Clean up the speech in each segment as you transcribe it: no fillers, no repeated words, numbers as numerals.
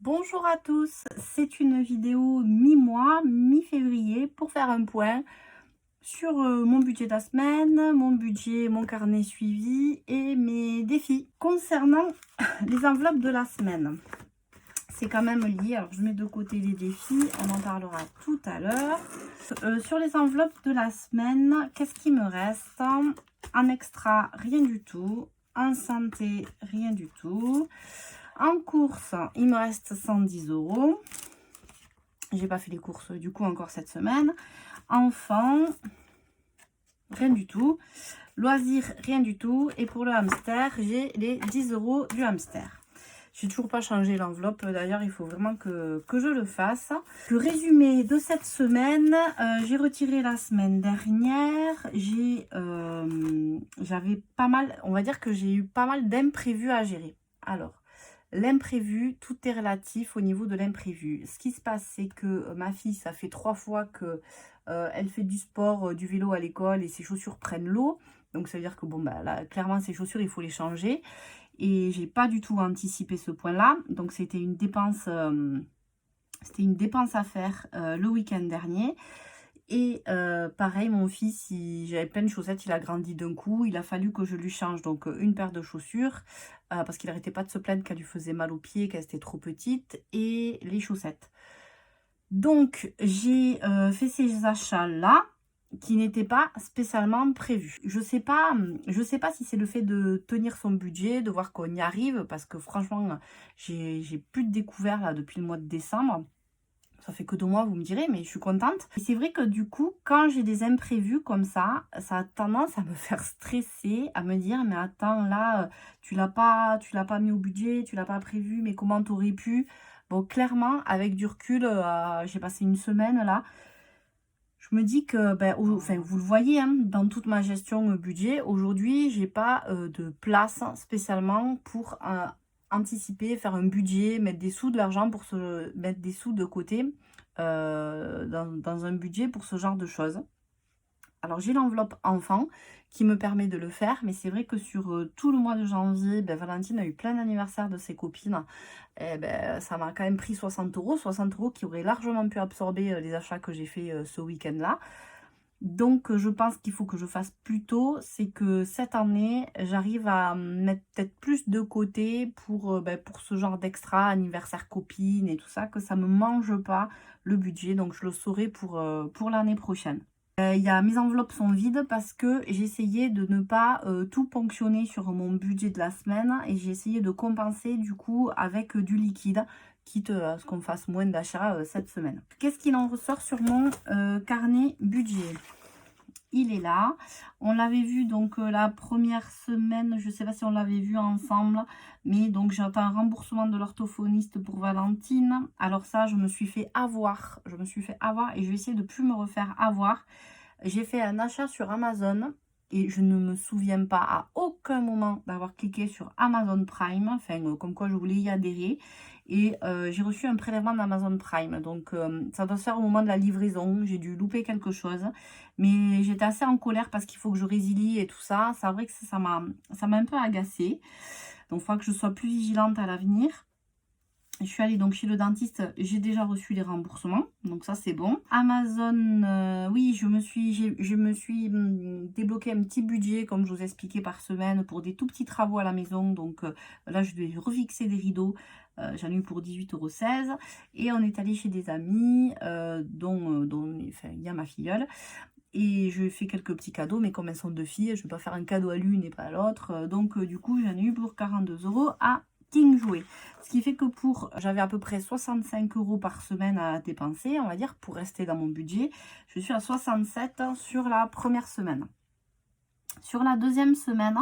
Bonjour à tous, c'est une vidéo mi-mois, mi-février pour faire un point sur mon budget de la semaine, mon budget, mon carnet suivi et mes défis. Concernant les enveloppes de la semaine, c'est quand même lié, alors je mets de côté les défis, on en parlera tout à l'heure. Sur les enveloppes de la semaine, qu'est-ce qui me reste? En extra, rien du tout. En santé, rien du tout. En course, il me reste 110 €. J'ai pas fait les courses du coup encore cette semaine. Enfant, rien du tout. Loisirs, rien du tout. Et pour le hamster, j'ai les 10 € du hamster. J'ai toujours pas changé l'enveloppe. D'ailleurs, il faut vraiment que je le fasse. Le résumé de cette semaine, j'ai retiré la semaine dernière. J'avais pas mal, on va dire que j'ai eu pas mal d'imprévus à gérer. Alors, l'imprévu, tout est relatif au niveau de l'imprévu. Ce qui se passe, c'est que ma fille, ça fait 3 fois que elle fait du sport, du vélo à l'école et ses chaussures prennent l'eau. Donc, ça veut dire que, bon, bah, là, clairement, ses chaussures, il faut les changer. Et j'ai pas du tout anticipé ce point-là. Donc, c'était une dépense à faire le week-end dernier. Et pareil, mon fils, j'avais plein de chaussettes, il a grandi d'un coup. Il a fallu que je lui change donc une paire de chaussures parce qu'il n'arrêtait pas de se plaindre qu'elle lui faisait mal aux pieds, qu'elle était trop petite, et les chaussettes. Donc, j'ai fait ces achats-là qui n'étaient pas spécialement prévus. Je sais pas si c'est le fait de tenir son budget, de voir qu'on y arrive, parce que franchement, j'ai plus de découvert là depuis le mois de décembre. Ça fait que 2 mois, vous me direz, mais je suis contente. Et c'est vrai que du coup, quand j'ai des imprévus comme ça a tendance à me faire stresser, à me dire, mais attends, là, tu l'as pas mis au budget, tu l'as pas prévu, mais comment t'aurais pu? Bon, clairement, avec du recul, j'ai passé une semaine là. Je me dis que, ben, enfin, vous le voyez, hein, dans toute ma gestion budget, aujourd'hui, j'ai pas de place spécialement pour anticiper, faire un budget, mettre des sous de l'argent pour mettre des sous de côté dans un budget pour ce genre de choses. Alors, j'ai l'enveloppe enfant qui me permet de le faire, mais c'est vrai que sur tout le mois de janvier, ben, Valentine a eu plein d'anniversaires de ses copines. Et ben, ça m'a quand même pris 60 €, 60 € qui auraient largement pu absorber les achats que j'ai fait ce week-end-là. Donc, je pense qu'il faut que je fasse plus tôt. C'est que cette année, j'arrive à mettre peut-être plus de côté ben, pour ce genre d'extra, anniversaire copine et tout ça, que ça ne me mange pas le budget. Donc, je le saurai pour l'année prochaine. Mes enveloppes sont vides parce que j'ai essayé de ne pas tout ponctionner sur mon budget de la semaine et j'ai essayé de compenser du coup avec du liquide, quitte à ce qu'on fasse moins d'achats cette semaine. Qu'est-ce qu'il en ressort sur mon carnet budget? Il est là. On l'avait vu donc la première semaine, je ne sais pas si on l'avait vu ensemble, mais donc j'attends un remboursement de l'orthophoniste pour Valentine. Alors ça, je me suis fait avoir. Je me suis fait avoir et je vais essayer de ne plus me refaire avoir. J'ai fait un achat sur Amazon et je ne me souviens pas à aucun moment d'avoir cliqué sur Amazon Prime, enfin comme quoi je voulais y adhérer. Et j'ai reçu un prélèvement d'Amazon Prime. Donc ça doit se faire au moment de la livraison. J'ai dû louper quelque chose. Mais j'étais assez en colère parce qu'il faut que je résilie et tout ça. C'est vrai que ça m'a un peu agacée. Donc il faudra que je sois plus vigilante à l'avenir. Je suis allée donc chez le dentiste, j'ai déjà reçu les remboursements, donc ça c'est bon. Amazon, oui, je me suis débloqué un petit budget, comme je vous expliquais, par semaine pour des tout petits travaux à la maison. Donc là, je vais refixer des rideaux, j'en ai eu pour 18,16 €. Et on est allé chez des amis, dont enfin, il y a ma filleule. Et je fais quelques petits cadeaux, mais comme elles sont 2 filles, je ne vais pas faire un cadeau à l'une et pas à l'autre. Donc du coup, j'en ai eu pour 42 € à King Jouet. Ce qui fait que j'avais à peu près 65 € par semaine à dépenser, on va dire, pour rester dans mon budget. Je suis à 67 sur la première semaine. Sur la deuxième semaine,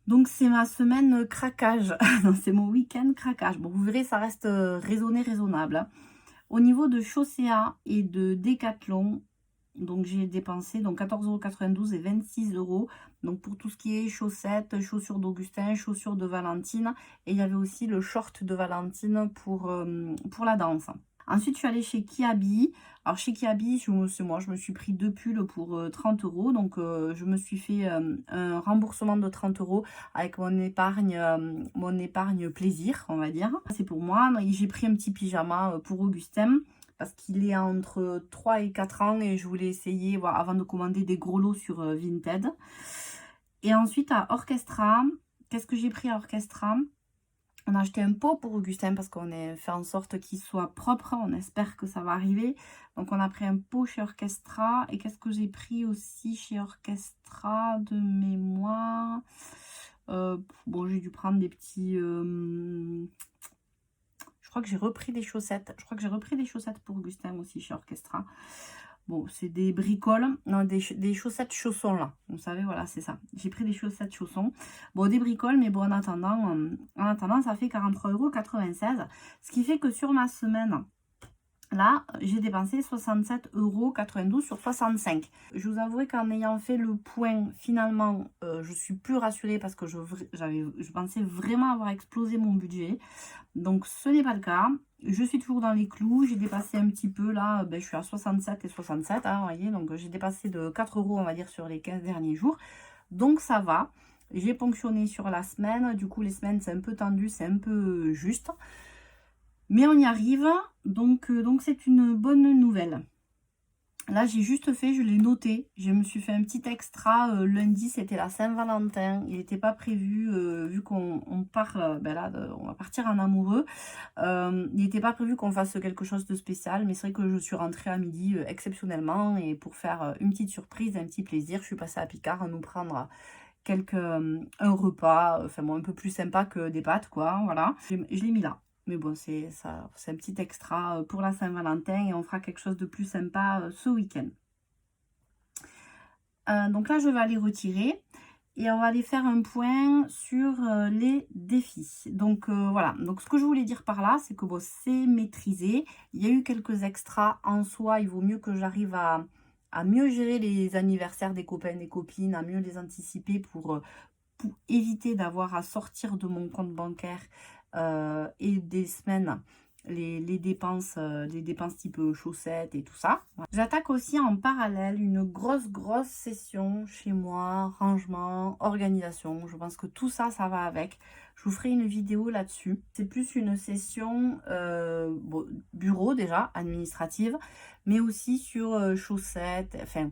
donc c'est ma semaine craquage. C'est mon week-end craquage. Bon, vous verrez, ça reste raisonnable. Au niveau de Chaussea et de Decathlon, donc j'ai dépensé donc 14,92 € et 26 €. Donc pour tout ce qui est chaussettes, chaussures d'Augustin, chaussures de Valentine. Et il y avait aussi le short de Valentine pour la danse. Ensuite, je suis allée chez Kiabi. Alors, chez Kiabi, c'est moi, je me suis pris 2 pulls pour 30 €. Donc, je me suis fait un remboursement de 30 € avec mon épargne plaisir, on va dire. C'est pour moi. J'ai pris un petit pyjama pour Augustin parce qu'il est entre 3 et 4 ans et je voulais essayer, voilà, avant de commander des gros lots sur Vinted. Et ensuite, à Orchestra, qu'est-ce que j'ai pris à Orchestra? On a acheté un pot pour Augustin parce qu'on a fait en sorte qu'il soit propre. On espère que ça va arriver. Donc, on a pris un pot chez Orchestra. Et qu'est-ce que j'ai pris aussi chez Orchestra de mémoire? Bon, j'ai dû prendre des petits... je crois que j'ai repris des chaussettes. Je crois que j'ai repris des chaussettes pour Augustin aussi chez Orchestra. Bon, c'est des bricoles, non, des chaussettes chaussons là. Vous savez, voilà, c'est ça. J'ai pris des chaussettes chaussons. Bon, des bricoles, mais bon, en attendant ça fait 43,96 €. Ce qui fait que sur ma semaine, là, j'ai dépensé 67,92 € sur 65. Je vous avouerai qu'en ayant fait le point, finalement, je suis plus rassurée parce que je pensais vraiment avoir explosé mon budget. Donc, ce n'est pas le cas. Je suis toujours dans les clous. J'ai dépassé un petit peu là. Je suis à 67 et 67. Hein, vous voyez, donc j'ai dépassé de 4 €, on va dire, sur les 15 derniers jours. Donc, ça va. J'ai ponctionné sur la semaine. Du coup, les semaines, c'est un peu tendu, c'est un peu juste. Mais on y arrive. Donc c'est une bonne nouvelle. Là, j'ai juste fait, je l'ai noté. Je me suis fait un petit extra. Lundi, c'était la Saint-Valentin. Il n'était pas prévu, vu qu'on part, là, on va partir en amoureux. Il n'était pas prévu qu'on fasse quelque chose de spécial. Mais c'est vrai que je suis rentrée à midi exceptionnellement. Et pour faire une petite surprise, un petit plaisir, je suis passée à Picard à nous prendre un repas. Enfin bon, un peu plus sympa que des pâtes, quoi. Voilà. Je l'ai mis là. Mais bon, c'est un petit extra pour la Saint-Valentin et on fera quelque chose de plus sympa ce week-end. Donc là, je vais aller retirer et on va aller faire un point sur les défis. Donc voilà, donc ce que je voulais dire par là, c'est que bon, c'est maîtrisé. Il y a eu quelques extras en soi, il vaut mieux que j'arrive à mieux gérer les anniversaires des copains et des copines, à mieux les anticiper pour éviter d'avoir à sortir de mon compte bancaire et des semaines les dépenses type chaussettes et tout ça. Voilà. J'attaque aussi en parallèle une grosse session chez moi, rangement, organisation. Je pense que tout ça, ça va avec. Je vous ferai une vidéo là-dessus. C'est plus une session bureau déjà, administrative, mais aussi sur chaussettes, enfin...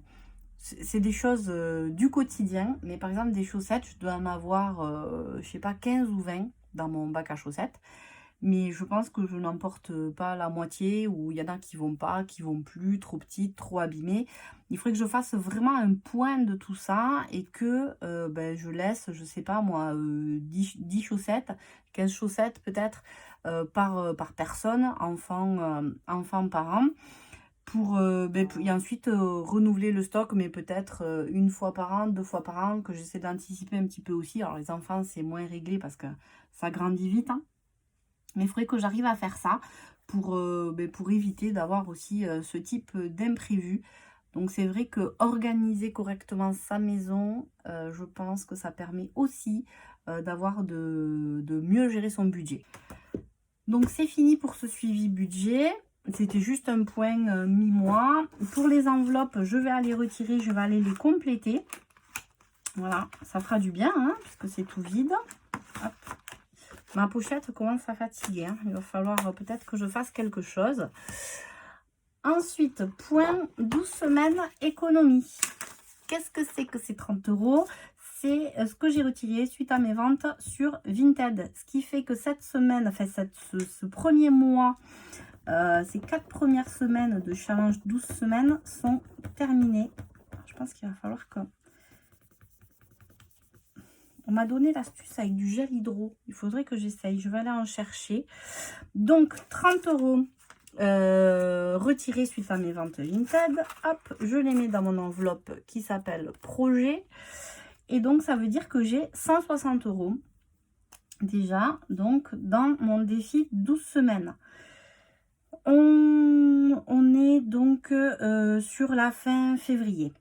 C'est des choses du quotidien, mais par exemple des chaussettes, je dois en avoir, je sais pas, 15 ou 20 dans mon bac à chaussettes. Mais je pense que je n'en porte pas la moitié, ou il y en a qui vont pas, qui vont plus, trop petites, trop abîmées. Il faudrait que je fasse vraiment un point de tout ça et que je laisse, je sais pas moi, 10 chaussettes, 15 chaussettes peut-être par personne, enfant, parent. Et ensuite renouveler le stock, mais peut-être une fois par an, 2 fois par an, que j'essaie d'anticiper un petit peu aussi. Alors les enfants, c'est moins réglé parce que ça grandit vite, hein. Mais il faudrait que j'arrive à faire ça pour éviter d'avoir aussi ce type d'imprévu. Donc c'est vrai que organiser correctement sa maison, je pense que ça permet aussi de mieux gérer son budget. Donc c'est fini pour ce suivi budget. C'était juste un point mi-mois. Pour les enveloppes, je vais aller retirer, je vais aller les compléter. Voilà, ça fera du bien, hein, puisque c'est tout vide. Hop. Ma pochette commence à fatiguer, hein. Il va falloir peut-être que je fasse quelque chose. Ensuite, point 12 semaines économie. Qu'est-ce que c'est que ces 30 €? C'est ce que j'ai retiré suite à mes ventes sur Vinted. Ce qui fait que cette semaine, enfin ce premier mois, ces 4 premières semaines de challenge 12 semaines sont terminées. Je pense qu'il va falloir que... On m'a donné l'astuce avec du gel hydro. Il faudrait que j'essaye. Je vais aller en chercher. Donc, 30 € retirés suite à mes ventes Vinted. Hop, je les mets dans mon enveloppe qui s'appelle projet. Et donc, ça veut dire que j'ai 160 € déjà, donc, dans mon défi 12 semaines. On est donc sur la fin février.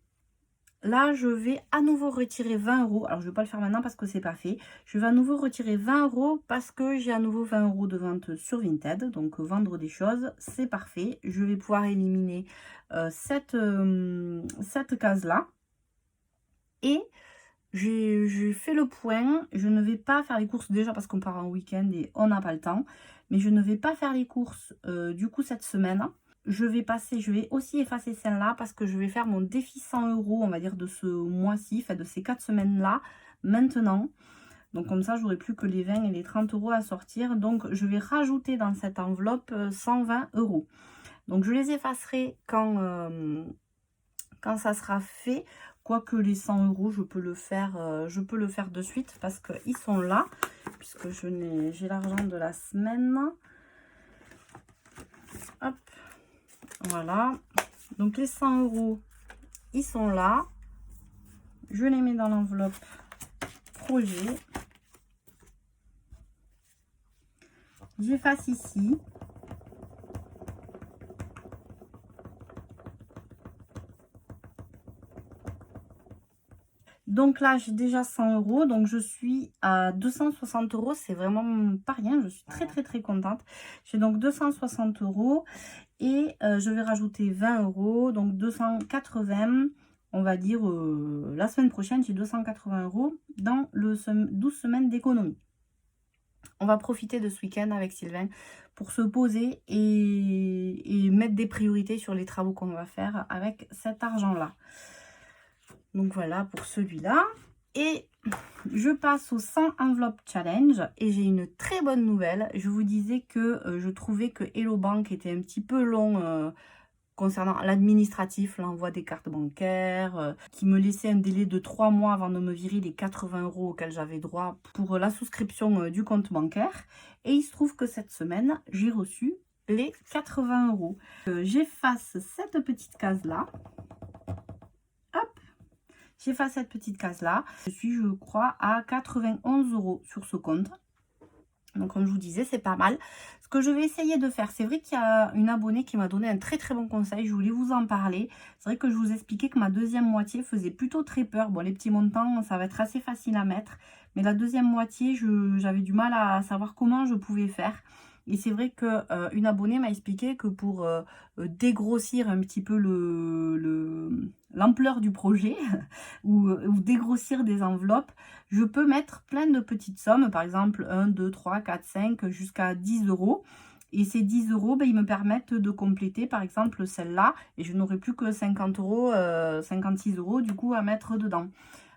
là, je vais à nouveau retirer 20 €. Alors, je ne vais pas le faire maintenant parce que c'est pas fait. Je vais à nouveau retirer 20 € parce que j'ai à nouveau 20 € de vente sur Vinted. Donc, vendre des choses, c'est parfait. Je vais pouvoir éliminer cette case-là. Et j'ai fait le point. Je ne vais pas faire les courses déjà parce qu'on part en week-end et on n'a pas le temps. Mais je ne vais pas faire les courses du coup cette semaine. Je vais aussi effacer celle-là parce que je vais faire mon défi 100 €, on va dire, de ce mois-ci, enfin de ces 4 semaines-là, maintenant. Donc comme ça, j'aurai plus que les 20 et les 30 € à sortir. Donc je vais rajouter dans cette enveloppe 120 €. Donc je les effacerai quand ça sera fait. Quoique les 100 €, je peux le faire de suite parce qu'ils sont là, puisque j'ai l'argent de la semaine. Hop. Voilà, donc les 100 €, ils sont là. Je les mets dans l'enveloppe projet. J'efface ici. Donc là, j'ai déjà 100 €, donc je suis à 260 €. C'est vraiment pas rien, je suis très contente. J'ai donc 260 €. Et je vais rajouter 20 €, donc 280, on va dire, la semaine prochaine, j'ai 280 € dans le 12 semaines d'économie. On va profiter de ce week-end avec Sylvain pour se poser et mettre des priorités sur les travaux qu'on va faire avec cet argent-là. Donc voilà pour celui-là. Et je passe au 100 enveloppes challenge et j'ai une très bonne nouvelle. Je vous disais que je trouvais que Hello Bank était un petit peu long concernant l'administratif, l'envoi des cartes bancaires, qui me laissait un délai de 3 mois avant de me virer les 80 € auxquels j'avais droit pour la souscription du compte bancaire. Et il se trouve que cette semaine, j'ai reçu les 80 €. J'efface cette petite case-là. J'efface cette petite case-là. Je suis, je crois, à 91 € sur ce compte. Donc, comme je vous disais, c'est pas mal. Ce que je vais essayer de faire, c'est vrai qu'il y a une abonnée qui m'a donné un très bon conseil. Je voulais vous en parler. C'est vrai que je vous expliquais que ma deuxième moitié faisait plutôt très peur. Bon, les petits montants, ça va être assez facile à mettre. Mais la deuxième moitié, j'avais du mal à savoir comment je pouvais faire. Et c'est vrai qu'une abonnée m'a expliqué que pour dégrossir un petit peu l'ampleur du projet ou dégrossir des enveloppes, je peux mettre plein de petites sommes, par exemple 1, 2, 3, 4, 5 jusqu'à 10 €. Et ces 10 €, ben, ils me permettent de compléter par exemple celle-là et je n'aurai plus que 50 €, 56 € du coup à mettre dedans.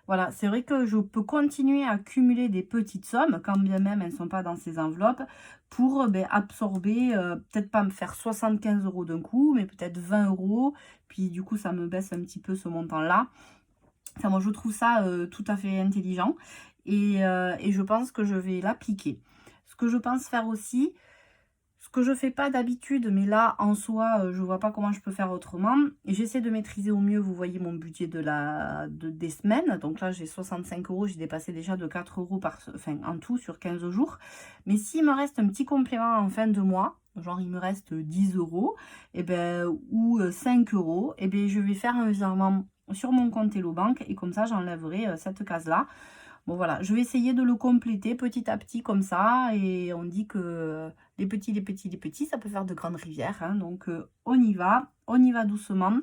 Voilà, c'est vrai que je peux continuer à cumuler des petites sommes, quand bien même elles ne sont pas dans ces enveloppes, pour absorber, peut-être pas me faire 75 € d'un coup, mais peut-être 20 €. Puis du coup, ça me baisse un petit peu ce montant-là. Enfin, moi, je trouve ça tout à fait intelligent. Et je pense que je vais l'appliquer. Ce que je pense faire aussi, ce que je fais pas d'habitude, mais là, en soi, je vois pas comment je peux faire autrement. Et j'essaie de maîtriser au mieux, vous voyez, mon budget des semaines. Donc là, j'ai 65 €, j'ai dépassé déjà de 4 € en tout sur 15 jours. Mais s'il me reste un petit complément en fin de mois, genre il me reste 10 € ou 5 €, je vais faire un virement sur mon compte Hello Bank et comme ça, j'enlèverai cette case-là. Bon voilà, je vais essayer de le compléter petit à petit comme ça. Et on dit que les petits, ça peut faire de grandes rivières. Hein, donc on y va doucement.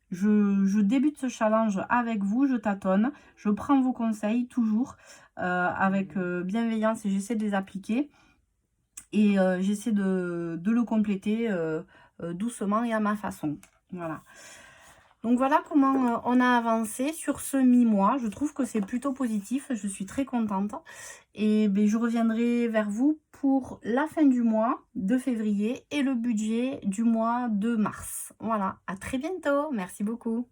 Je débute ce challenge avec vous, je tâtonne. Je prends vos conseils toujours avec bienveillance et j'essaie de les appliquer. Et j'essaie de le compléter doucement et à ma façon. Voilà. Donc voilà comment on a avancé sur ce mi-mois. Je trouve que c'est plutôt positif. Je suis très contente. Et je reviendrai vers vous pour la fin du mois de février et le budget du mois de mars. Voilà, à très bientôt. Merci beaucoup.